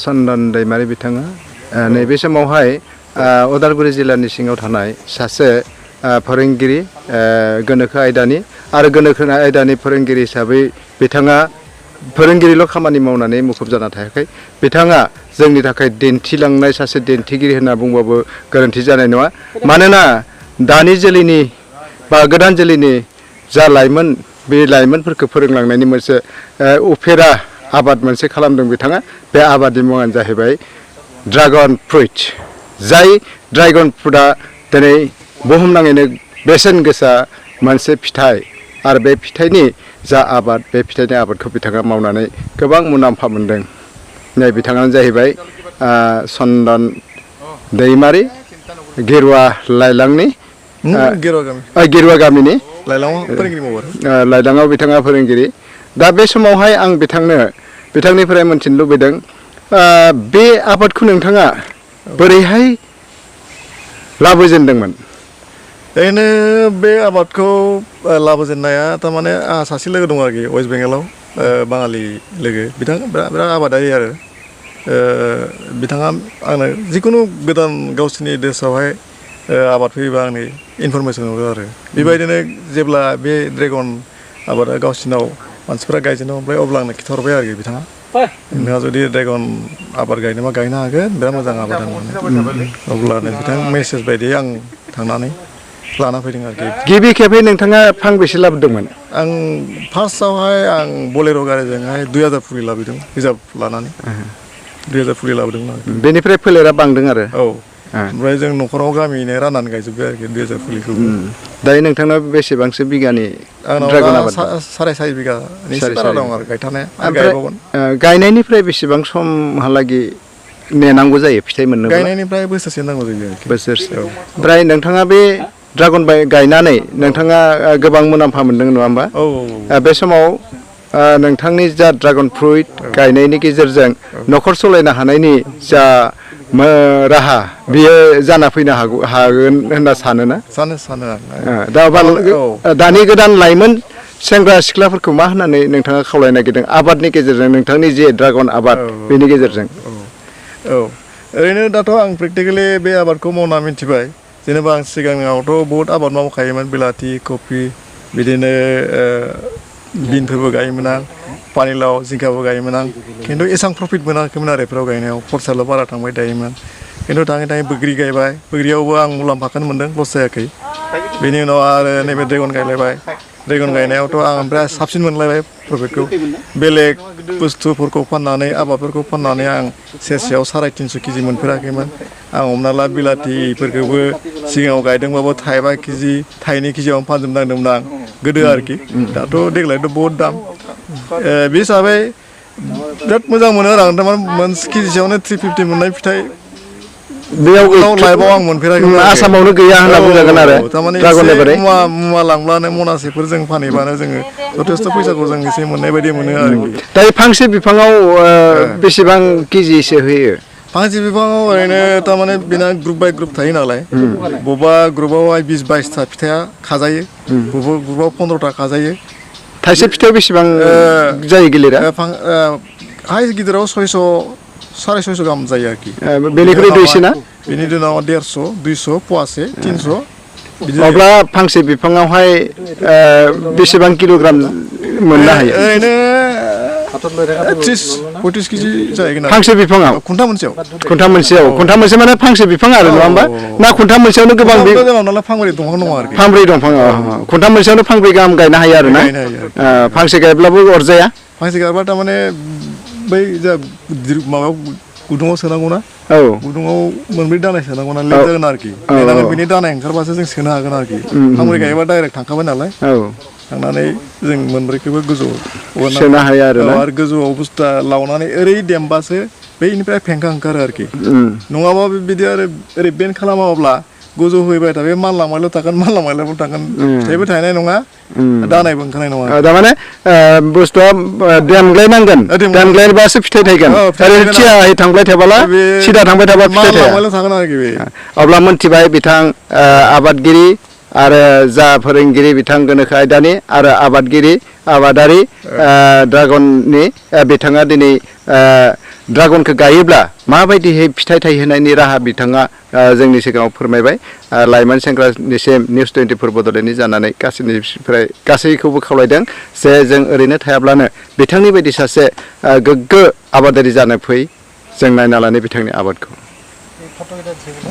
चन्दन दैमारि बिथाङा नैबे समावहाय उदालगुरि जिल्लानि सिङाव थानाय सासे फोरोंगिरि गोनोखो आयदानि आरो गोनोखो आयदानि फोरोंगिरि हिसाबै बिथाङा फोरोंगिरिल' खामानि मावनानै मुखुब जाना थायाखै बिथाङा जोंनि थाखाय दिन्थिलांनाय सासे दिन्थिगिरि होनना बुंबाबो गोरोन्थि जानाय नङा मानोना दानि जोलैनि बा गोदान जोलैनि जा लाइमोन बे लाइमोनफोरखौ फोरोंलांनायनि मोनसे उफेरा आबाद मोनसे खालामदों बिथाङा बे आबादनि मुङानो जाहैबाय ड्रागन फ्रुइट जाय ड्रागन फ्रुइटआ दिनै बुहुमनाङैनो बेसेन गोसा मोनसे फिथाइ आरो बे फिथाइनि जा आबाद बे फिथाइनि आबादखौ बिथाङा मावनानै गोबां मुलाम्फा मोनदों नै बिथाङानो जाहैबाय चन्दन दैमारि गेरुवा लाइलांनि गेरुवा गामिनि लाइलाङाव बिथाङा फोरोंगिरि दा बे समावहाय आं बिथांनिफ्राय मोनथिनो लुबैदों बे आबादखौ नोंथाङा बोरैहाय लाबोजेनदोंमोन ओरैनो बे आबादखौ लाबोजेननाया थारमाने आंहा सासे लोगो दं आरोखि वेस्ट बेंगलाव बाङालि लोगो बिथाङा बिराद आबादारि आरो बिथाङा आंनो जिखुनु गोदान गावसिनि देशआवहाय आबाद फैयोबा आंनो इनफरमेसन हरो आरो बेबायदिनो जेब्ला बे ड्रेगन आबादा गावसिनाव मानसिफ्रा गायजेनो ओमफ्राय अब्ला आंनो खिन्थाहरबाय आरोखि बिथाङा नोंहा जुदि ड्रेगन आबाद गायनोबा गायनो हागोन बिराद मोजां आबाद होननानै अब्लानो बिथां मेसेज बायदियै आं थांनानै लाना फैदों आरोखि गिबि खेबै नोंथाङा फांबेसे लाबोदोंमोन आं फार्स्टआवहाय आं बलेर' गारिजोंहाय 2000 फुलि लाबोदों रिजार्भ लानानै 2000 फुलि लाबोदोंमोन आरो बेनिफ्राय फोलेरा बांदों आरो औ ओमफ्राय जों न'खराव गामियैनो राननानै गायजोब्बाय आरोखि 2000 फुलिखौ दायो नोंथांनाव बेसेबांसो बिगानि ड्रागन आबाद 4.5 बिगानि बारा दं आरो गायथानाया गायबावगोन गायनायनिफ्राय बेसेबां समहालागै नेनांगौ जायो फिथाइ मोननो गायनायनिफ्राय बोसोरसे नांगौ जायो बोसोरसे ओमफ्राय नोंथाङा बे ड्रागन गायनानै नोंथाङा गोबां मुलाम्फा मोनदों नङा होमबा बे समाव नोंथांनि जा ड्रागन फ्रुइट गायनायनि गेजेरजों न'खर सालायनो हानायनि जा राहा बियो जाना फैनो हागोन होनना सानोना दानि गोदान लाइमोन सेंग्रा सिख्लाफोरखौ मा होननानै नोंथाङा खावलायनो नागिरदों आबादनि गेजेरजों नोंथांनि जे ड्रागन आबाद बेनि गेजेरजों ओरैनो दाथ' आं प्रेक्टिकेलि बे आबादखौ मावना मिथिबाय जेनेबा आं सिगाङावथ' बहुत आबाद मावखायोमोन बिलाथि कफि बिदिनो बिनफोरबो गायोमोन आं पानिलाव जिंखाबो गायोमोन आं खिन्थु एसेबां प्रफिट मोनाखैमोन आरो बेफोराव गायनायाव खरसाल' बारा थांबाय थायोमोन खिन्थु थाङै बैग्रि गायबाय बैग्रियावबो आं मुलाम्फाखौनो मोन्दों लस जायाखै बेनि उनाव आरो नैबे ड्रेगन गायलायबाय ड्रेगन गायनायावथ' आं ओमफ्राय साबसिन मोनलायबाय प्रफिटखौ बेलेग बुस्थुफोरखौ फाननानै आबादफोरखौ फाननानै आं सेरसेयाव 350 केजि मोनफेराखैमोन आं हमना ला बिलाथिफोरखौबो सिगाङाव गायदोंबाबो थाइबा केजि 2 केजियावनो फानजोबनांदोंमोन आं गोदो आरोखि दाथ' देग्लायथ' बहुद दाम बे हिसाबै बिराद मोजां मोनो आरो आं थारमाने मोनसे केजिसेयावनो 350 मोननाय फिथाइ बेयाव लाइफआव आं मोनफेराखै आसामावनो गैया होनना बुंजागोन आरो थारमाने मुवा लांब्लानो मनासेफोर जों फानहैबानो जोङो जथेस्थ' फैसाखौ जों एसे मोननाय बायदि मोनो आरोखि दायो फांसे बिफाङाव बेसेबां केजिसो होयो फांसे बिफाङाव ओरैनो थारमाने बेना ग्रुप बाय ग्रुप थायो नालाय बबेबा ग्रुपआवहाय 20-22ता फिथाइया खाजायो बबेबा ग्रुपआव 15ता खाजायो थाइसे फिथाइयाव बेसेबां जायो गिलिरा हाइस गिदिराव 600-650 गाहाम जायो आरोखि बेनिख्रुइ दुइसिना बेनि दिनाव 150-200 पवासे 300 अब्ला फांसे बिफाङावहाय बेसेबां किल'ग्राम मोननो हायो ओरैनो 30-35 केजि जाहैगोन फांसे बिफाङाव खुन्था मोनसेयाव खुन्था मोनसे माने फांसे बिफां आरो नङा होमबा ना खुन्था मोनसेयावनो गोबां फांब्रै दंफां दङ आरोखि फांब्रै दंफां खुन्था मोनसेयावनो फांब्रै गाहाम गायनो हायो आरो ना फांसे गायब्लाबो अरजाया फांसे गायब्ला थारमाने बै जा माबायाव गुदुङाव सोनांगौ ना गुदुङाव मोनब्रै दानाय सोनांगौ ना लेट जागोन आरोखि बेनि दानाय ओंखारबासो जों सोनो हागोन आरोखि फांब्रै गायोबा डाइरेक्ट थांखाबाय नालाय थांनानै जों मोनब्रैखौबो गोजौआव सोनो हायो आरो गोजौआव बुस्थुआ लावनानै ओरै देमबासो बैनिफ्राय फेंखा ओंखारो आरोखि नङाबा बिदि आरो ओरै बेन्ड खालामाब्ला गोजौ होबाय थाबे मानलांबायल' थागोन फिथाइबो थायनाय नङा दानायबो ओंखारनाय नङा थारमाने बुस्थुआ देमग्लायनांगोन देमग्लायबासो फिथाइ थायगोन ओरैनो थियायै थांबाय थाबाला सिदा थांबाय थाबा फिथाइ थाया थागोन आरोखि बे अब्ला मोनथिबाय बिथां आबादगिरि आरो जा फोरोंगिरि बिथां गोनोखो आयदानि आरो आबादारि ड्रागननि बिथाङा दिनै ड्रागनखौ गायोब्ला माबायदिहै फिथाइ थायहोनायनि राहा बिथाङा जोंनि सिगाङाव फोरमायबाय। लाइमोन सेंग्रानिसिम निउस 24 बड'लेण्डनि जानानै गासैनिफ्राय गासैखौबो खावलायदों जे जों ओरैनो थायाब्लानो बिथांनि बायदि सासे गोग्गो आबादारि जानो फै, जों नायना लानो बिथांनि आबादखौ।